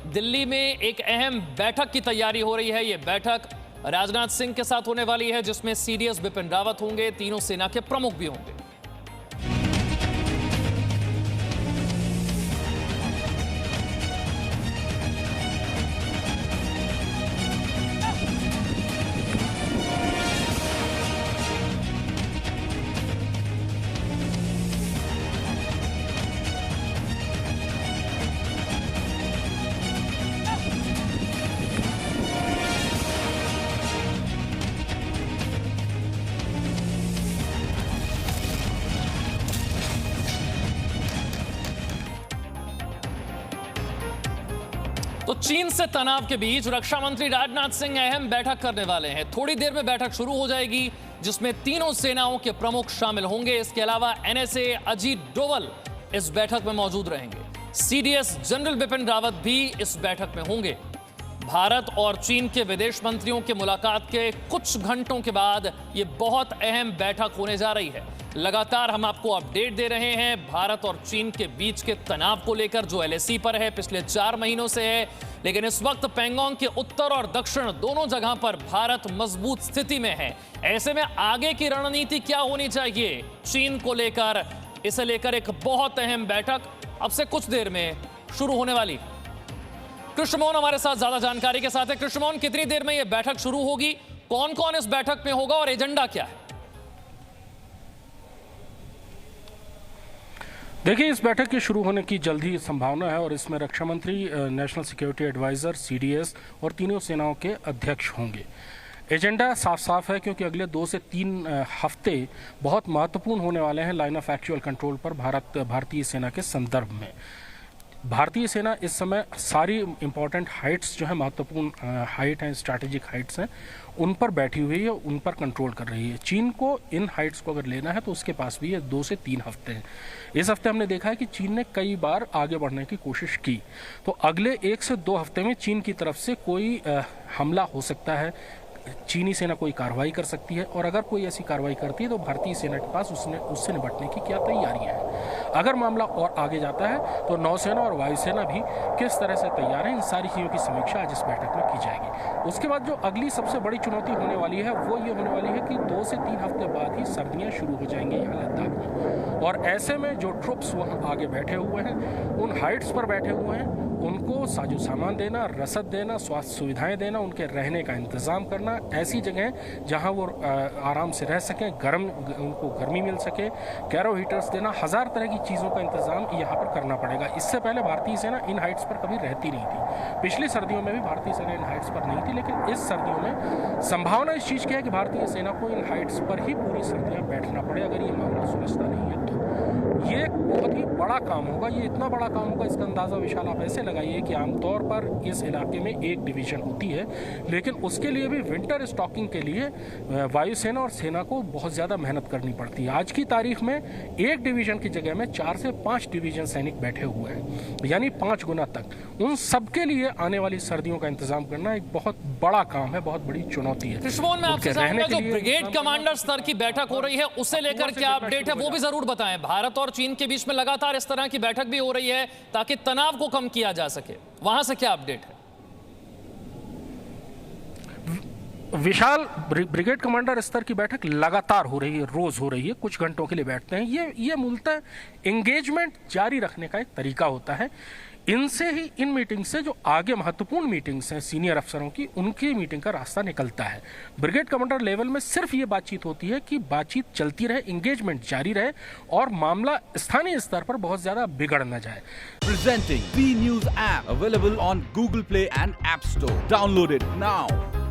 दिल्ली में एक अहम बैठक की तैयारी हो रही है। ये बैठक राजनाथ सिंह के साथ होने वाली है, जिसमें सीडीएस बिपिन रावत होंगे, तीनों सेना के प्रमुख भी होंगे। तो चीन से तनाव के बीच रक्षा मंत्री राजनाथ सिंह अहम बैठक करने वाले हैं। थोड़ी देर में बैठक शुरू हो जाएगी, जिसमें तीनों सेनाओं के प्रमुख शामिल होंगे। इसके अलावा एनएसए अजीत डोवल इस बैठक में मौजूद रहेंगे। सीडीएस जनरल बिपिन रावत भी इस बैठक में होंगे। भारत और चीन के विदेश मंत्रियों की मुलाकात के कुछ घंटों के बाद यह बहुत अहम बैठक होने जा रही है। लगातार हम आपको अपडेट दे रहे हैं भारत और चीन के बीच के तनाव को लेकर, जो एलएसी पर है, पिछले 4 महीनों से है। लेकिन इस वक्त पैंगोंग के उत्तर और दक्षिण दोनों जगह पर भारत मजबूत स्थिति में है। ऐसे में आगे की रणनीति क्या होनी चाहिए चीन को लेकर, इसे लेकर एक बहुत अहम बैठक अब से कुछ देर में शुरू होने वाली। कृष्णमोहन हमारे साथ ज्यादा जानकारी के साथ है। कृष्णमोहन, कितनी देर में यह बैठक शुरू होगी, कौन कौन इस बैठक में होगा और एजेंडा क्या है? देखिए, इस बैठक के शुरू होने की जल्द ही संभावना है और इसमें रक्षा मंत्री, नेशनल सिक्योरिटी एडवाइजर, सीडीएस और तीनों सेनाओं के अध्यक्ष होंगे। एजेंडा साफ साफ है, क्योंकि अगले 2 से 3 हफ्ते बहुत महत्वपूर्ण होने वाले हैं लाइन ऑफ एक्चुअल कंट्रोल पर भारतीय सेना के संदर्भ में। भारतीय सेना इस समय सारी इंपॉर्टेंट हाइट्स जो है, महत्वपूर्ण हाइट हैं, स्ट्रैटेजिक हाइट्स हैं, उन पर बैठी हुई है, उन पर कंट्रोल कर रही है। चीन को इन हाइट्स को अगर लेना है तो उसके पास भी ये 2 से 3 हफ्ते हैं। इस हफ्ते हमने देखा है कि चीन ने कई बार आगे बढ़ने की कोशिश की, तो अगले 1 से 2 हफ्ते में चीन की तरफ से कोई हमला हो सकता है। चीनी सेना कोई कार्रवाई कर सकती है, और अगर कोई ऐसी कार्रवाई करती है तो भारतीय सेना के पास उससे निपटने की क्या तैयारियां हैं। अगर मामला और आगे जाता है तो नौसेना और वायुसेना भी किस तरह से तैयार है, इन सारी चीज़ों की समीक्षा आज इस बैठक में की जाएगी। उसके बाद जो अगली सबसे बड़ी चुनौती होने वाली है वो ये होने वाली है कि 2 से 3 हफ्ते बाद ही सर्दियाँ शुरू हो जाएंगी यहाँ लद्दाख में, और ऐसे में जो ट्रुप्स वहाँ आगे बैठे हुए हैं, उन हाइट्स पर बैठे हुए हैं, उनको साजो सामान देना, रसद देना, स्वास्थ्य सुविधाएं देना, उनके रहने का इंतज़ाम करना, ऐसी जगह जहां वो आराम से रह सकें, उनको गर्मी मिल सके, कैरो हीटर्स देना, 1000 तरह की चीज़ों का इंतज़ाम यहाँ पर करना पड़ेगा। इससे पहले भारतीय सेना इन हाइट्स पर कभी रहती नहीं थी। पिछली सर्दियों में भी भारतीय सेना इन हाइट्स पर नहीं थी, लेकिन इस सर्दियों में संभावना इस चीज़ की है कि भारतीय सेना को इन हाइट्स पर ही पूरी सर्दियाँ बैठना पड़े, अगर ये मामला सुलझता नहीं है तो। ये एक बहुत ही बड़ा काम होगा। ये इतना बड़ा काम होगा, इसका अंदाज़ा विशाल आप ऐसे लगाइए कि आमतौर पर इस इलाके में एक डिवीज़न होती है, लेकिन उसके लिए भी विंटर स्टॉकिंग के लिए वायुसेना और सेना को बहुत ज़्यादा मेहनत करनी पड़ती है। आज की तारीख में एक डिवीज़न की जगह में 4 से 5 डिवीज़न सैनिक बैठे हुए हैं, यानी 5 गुना तक। उन सबके लिए आने वाली सर्दियों का इंतजाम करना एक बहुत बड़ा काम है, बहुत बड़ी चुनौती है। कृष्णमोहन, मैं आपसे चाहूंगा, जो ब्रिगेड कमांडर स्तर की बैठक हो रही है, उसे लेकर क्या अपडेट है वो भी जरूर बताएं। भारत और चीन के बीच में लगातार इस तरह की बैठक भी हो रही है ताकि तनाव को कम किया जा सके, वहां से क्या अपडेट है? विशाल, ब्रिगेड कमांडर स्तर की बैठक लगातार हो रही है, रोज हो रही है, कुछ घंटों के लिए बैठते हैं। ये मूलतः एंगेजमेंट जारी रखने का एक तरीका होता है। इनसे ही, इन मीटिंग से जो आगे महत्वपूर्ण मीटिंग्स हैं सीनियर अफसरों की, उनकी मीटिंग का रास्ता निकलता है। ब्रिगेड कमांडर लेवल में सिर्फ ये बातचीत होती है कि बातचीत चलती रहे, एंगेजमेंट जारी रहे और मामला स्थानीय स्तर पर बहुत ज्यादा बिगड़ न जाए। Presenting B News app available on Google Play and App Store. Download it now.